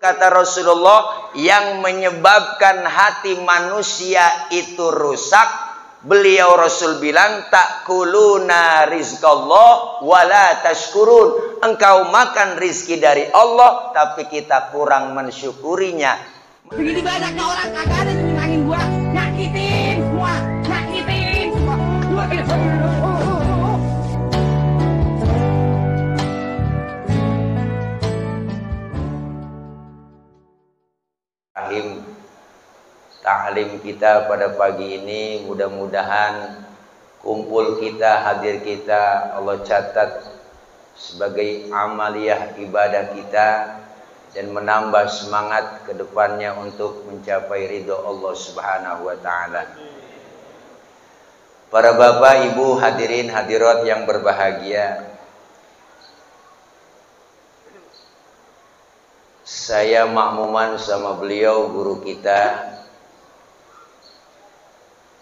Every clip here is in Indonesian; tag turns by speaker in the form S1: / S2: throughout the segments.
S1: Kata Rasulullah, yang menyebabkan hati manusia itu rusak, beliau Rasul bilang, takuluna rizqallah wala tashkurun. Engkau makan rizki dari Allah, tapi kita kurang mensyukurinya.
S2: Begini banyaknya orang kagak ada yang nyenangin gua, nyakitin semua.
S1: Ta'lim kita pada pagi ini, mudah-mudahan kumpul kita, hadir kita, Allah catat sebagai amaliyah ibadah kita dan menambah semangat ke depannya untuk mencapai ridho Allah Subhanahu wa taala. Para bapak, ibu, hadirin hadirat yang berbahagia, saya makmuman sama beliau, guru kita.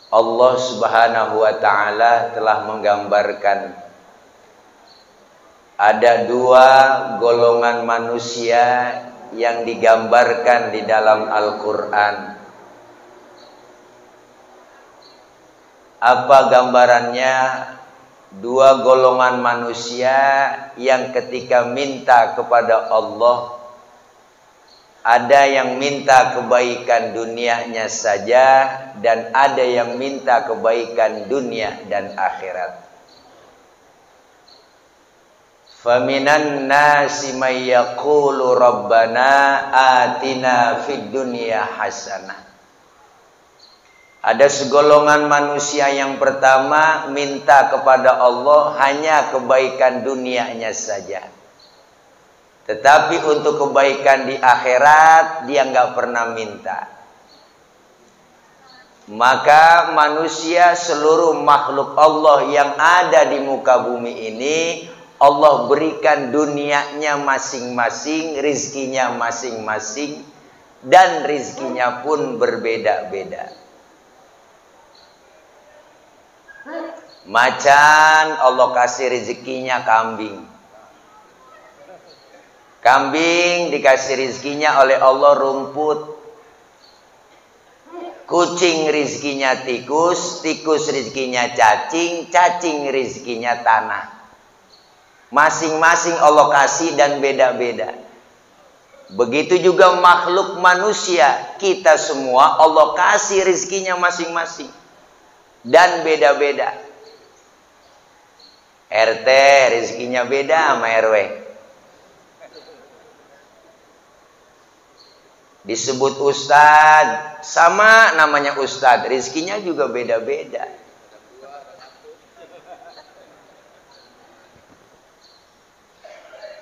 S1: Allah Subhanahu wa ta'ala telah menggambarkan ada dua golongan manusia yang digambarkan di dalam Al-Quran. Apa gambarannya? Dua golongan manusia yang ketika minta kepada Allah, ada yang minta kebaikan dunianya saja dan ada yang minta kebaikan dunia dan akhirat. Faminan nasi may yaqulu rabbana atina fid dunya hasanah. Ada segolongan manusia yang pertama minta kepada Allah hanya kebaikan dunianya saja. Tetapi untuk kebaikan di akhirat dia nggak pernah minta. Maka manusia, seluruh makhluk Allah yang ada di muka bumi ini, Allah berikan dunianya masing-masing, rizkinya masing-masing, dan rizkinya pun berbeda-beda. Macan Allah kasih rezekinya kambing. Kambing dikasih rizkinya oleh Allah rumput. Kucing rizkinya tikus, tikus rizkinya cacing, cacing rizkinya tanah. Masing-masing Allah kasih dan beda-beda. Begitu juga makhluk manusia, kita semua Allah kasih rizkinya masing-masing dan beda-beda. RT rizkinya beda sama RW. Disebut ustadz, sama namanya ustadz, rizkinya juga beda-beda.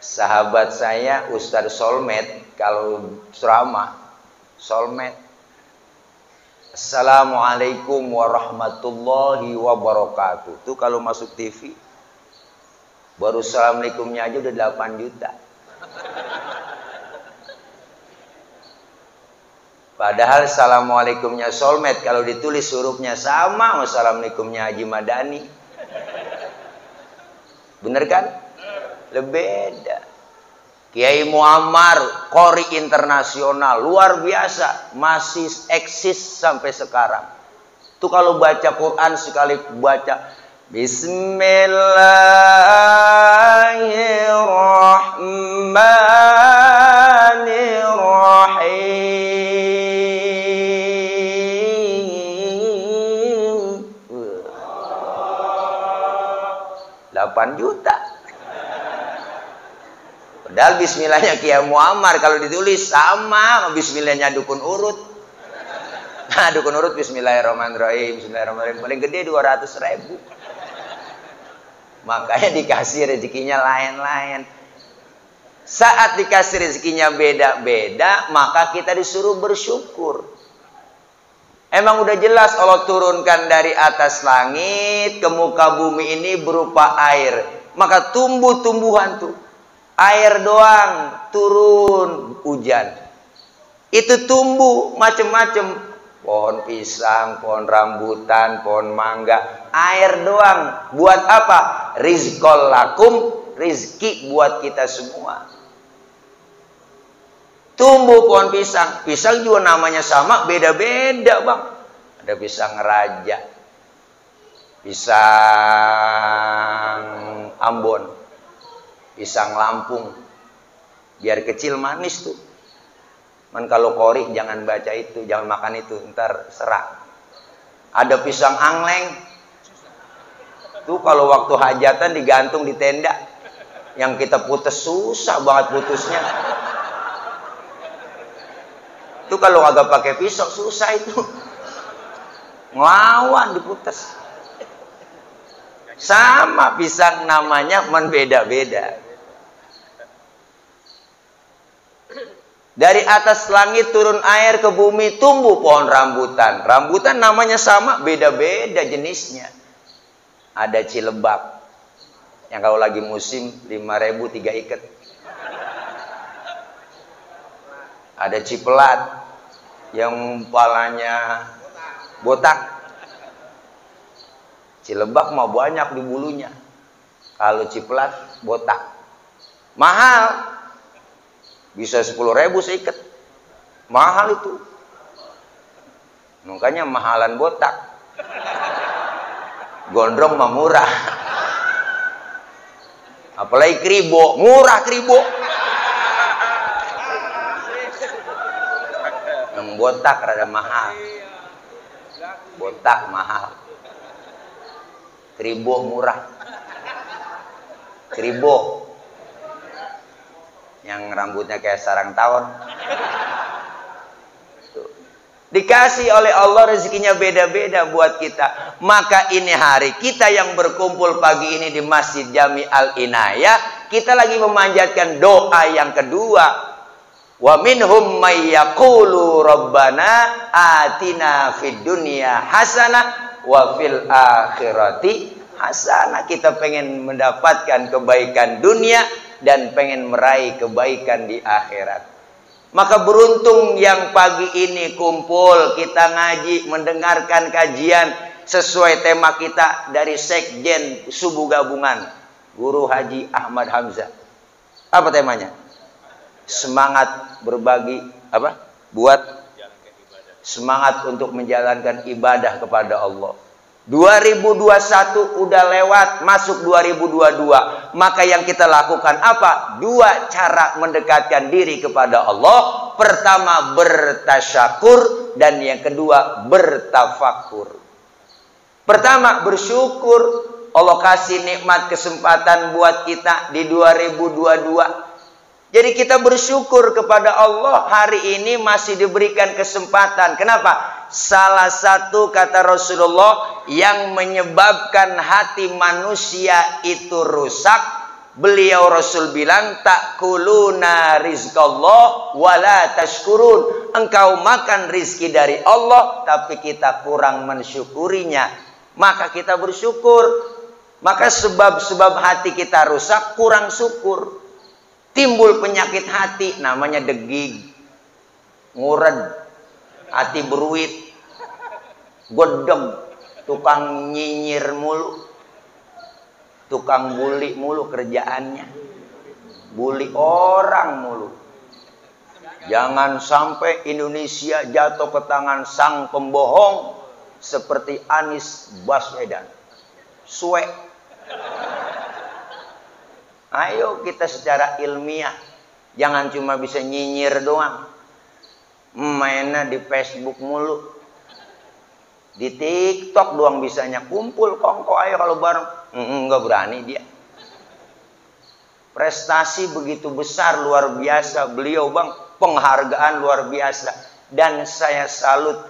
S1: Sahabat saya Ustadz Solmed, kalau ceramah Solmed, Assalamualaikum warahmatullahi wabarakatuh. Itu kalau masuk TV, baru assalamualaikumnya aja udah 8 juta. Padahal assalamualaikumnya Solmed kalau ditulis hurufnya sama assalamualaikumnya Haji Madani. Bener kan? Beda. Kiai Muammar, qori internasional, luar biasa, masih eksis sampai sekarang. Itu kalau baca Quran sekali baca Bismillahirrahmanirrahim. 8 juta. Padahal bismillahnya Kiai Muammar kalau ditulis sama bismillahnya dukun urut. Nah, dukun urut bismillahirrahmanirrahim, bismillahirrahmanirrahim paling gede 200.000. Makanya dikasih rezekinya lain-lain. Saat dikasih rezekinya beda-beda, maka kita disuruh bersyukur. Emang udah jelas Allah turunkan dari atas langit ke muka bumi ini berupa air. Maka tumbuh-tumbuhan tuh. Air doang turun hujan. Itu tumbuh macam-macam. Pohon pisang, pohon rambutan, pohon mangga. Air doang. Buat apa? Rizqol lakum. Rizki buat kita semua. Tumbuh pohon pisang. Pisang juga namanya sama, beda-beda bang. Ada pisang raja, pisang Ambon, pisang Lampung. Biar kecil manis tuh. Man kalau kori jangan baca itu, jangan makan itu, ntar serak. Ada pisang angleng. Tuh kalau waktu hajatan digantung di tenda. Yang kita putus susah banget putusnya. Itu kalau agak pakai pisau susah itu. Ngelawan diputus. Sama pisang namanya beda-beda. Dari atas langit turun air ke bumi, tumbuh pohon rambutan. Rambutan namanya sama, beda-beda jenisnya. Ada cilebak. Yang kalau lagi musim 5.000 3 ikat. Ada cipelat yang palanya botak. Cilebak mah banyak di bulunya. Kalau cipelat botak. Mahal. Bisa 10.000 seikat. Mahal itu. Makanya mahalan botak. Gondrong mah murah. Apalagi kribo, murah kribo. Yang botak rada mahal. Botak mahal. Kribo murah. Kribo. Yang rambutnya kayak sarang tawon. Dikasih oleh Allah rezekinya beda-beda buat kita. Maka ini hari kita yang berkumpul pagi ini di Masjid Jami Al-Inayah, kita lagi memanjatkan doa yang kedua. Wa minhum may yaqulu rabbana atina fid dunya hasanah wa fil akhirati hasanah. Kita pengen mendapatkan kebaikan dunia dan pengen meraih kebaikan di akhirat. Maka beruntung yang pagi ini kumpul, kita ngaji, mendengarkan kajian sesuai tema kita dari Sekjen Subuh Gabungan, Guru Haji Ahmad Hamzah. Apa temanya? Semangat berbagi, apa? Buat semangat untuk menjalankan ibadah kepada Allah. 2021 udah lewat, masuk 2022. Maka yang kita lakukan apa? 2 cara mendekatkan diri kepada Allah. Pertama bertasyakur dan yang kedua bertafakur. Pertama bersyukur. Allah kasih nikmat kesempatan buat kita di 2022. Jadi kita bersyukur kepada Allah hari ini masih diberikan kesempatan. Kenapa? Salah satu kata Rasulullah yang menyebabkan hati manusia itu rusak. Beliau Rasul bilang, ta'kuluna rizqallah wala tashkurun. Engkau makan rizki dari Allah tapi kita kurang mensyukurinya. Maka kita bersyukur. Maka sebab-sebab hati kita rusak, kurang syukur. Timbul penyakit hati namanya degig, ngured, hati beruit, godeg, tukang nyinyir mulu, tukang bully mulu kerjaannya, bully orang mulu. Jangan sampai Indonesia jatuh ke tangan sang pembohong seperti Anies Baswedan. Suwe. Ayo kita secara ilmiah, jangan cuma bisa nyinyir doang. Mainnya di Facebook mulu, di TikTok doang bisanya. Kumpul kongko ayo kalau bareng, nggak berani dia. Prestasi begitu besar, luar biasa beliau bang, penghargaan luar biasa. Dan saya salut,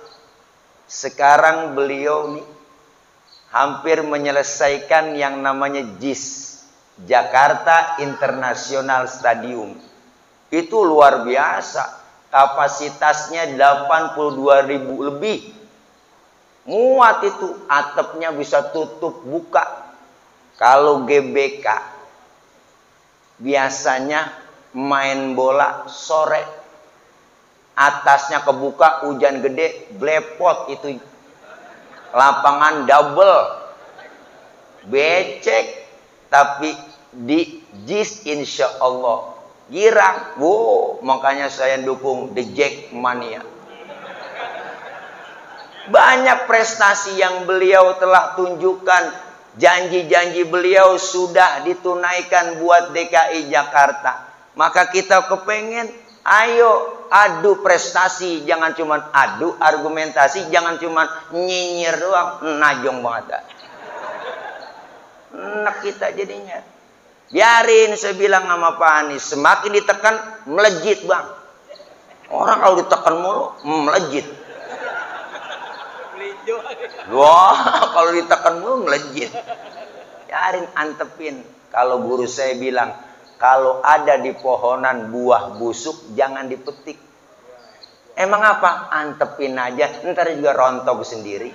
S1: sekarang beliau nih hampir menyelesaikan yang namanya JIS, Jakarta International Stadium. Itu luar biasa. Kapasitasnya 82.000 lebih. Muat itu. Atapnya bisa tutup buka. Kalau GBK biasanya main bola sore, atasnya kebuka, hujan gede, blepot itu. Lapangan double. Becek. Tapi di JIS insya Allah girang. Wow, makanya saya dukung The Jackmania. Banyak prestasi yang beliau telah tunjukkan. Janji-janji beliau sudah ditunaikan buat DKI Jakarta. Maka kita kepengen, ayo adu prestasi. Jangan cuma adu argumentasi. Jangan cuma nyinyir doang. Najong banget. Enak kita jadinya. Biarin, saya bilang sama Pak Anies. Semakin ditekan, melejit bang. Orang kalau ditekan mulu, melejit. Wah, kalau ditekan mulu melejit. Biarin, antepin. Kalau guru saya bilang, kalau ada di pohonan buah busuk, jangan dipetik. Emang apa? Antepin aja, ntar juga rontok sendiri.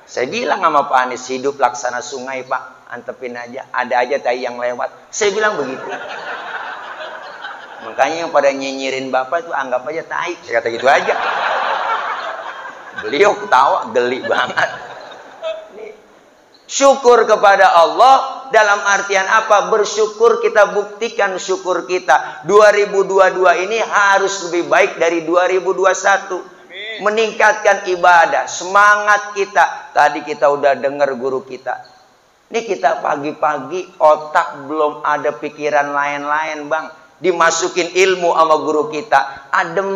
S1: Saya bilang sama Pak Anies, hidup laksana sungai Pak, antepin aja. Ada aja tai yang lewat. Saya bilang begitu. Makanya yang pada nyinyirin Bapak itu anggap aja tai. Saya kata gitu aja. Beliau ketawa, geli banget. Syukur kepada Allah dalam artian apa? Bersyukur, kita buktikan syukur kita. 2022 ini harus lebih baik dari 2021. Meningkatkan ibadah, semangat kita. Tadi kita udah dengar guru kita. Ini kita pagi-pagi otak belum ada pikiran lain-lain bang. Dimasukin ilmu sama guru kita, adem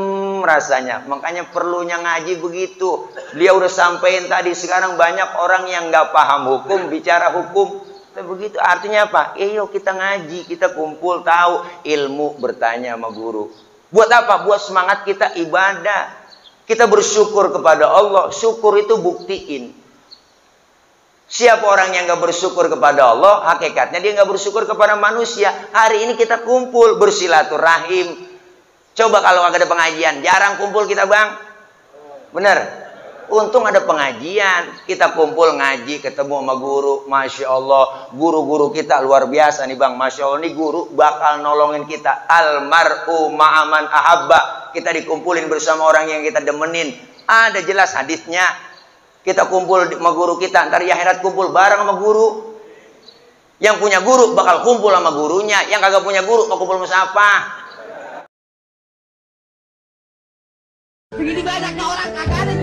S1: rasanya. Makanya perlunya ngaji begitu. Dia udah sampein tadi, sekarang banyak orang yang nggak paham hukum bicara hukum. Begitu artinya apa? Yuk kita ngaji, kita kumpul tahu ilmu, bertanya sama guru. Buat apa? Buat semangat kita ibadah. Kita bersyukur kepada Allah. Syukur itu buktiin. Siapa orang yang gak bersyukur kepada Allah, hakikatnya dia gak bersyukur kepada manusia. Hari ini kita kumpul bersilaturahim. Coba kalau gak ada pengajian, jarang kumpul kita bang. Bener? Untung ada pengajian. Kita kumpul ngaji, ketemu sama guru. Masya Allah, guru-guru kita luar biasa nih bang. Masya Allah, nih guru bakal nolongin kita. Almar'u ma'aman ahabba. Kita dikumpulin bersama orang yang kita demenin. Ada jelas hadisnya. Kita kumpul sama guru kita, ntar di akhirat kumpul bareng sama guru. Yang punya guru bakal kumpul sama gurunya. Yang kagak punya guru mau kumpul sama siapa?
S2: Begini banyaknya orang kagak ada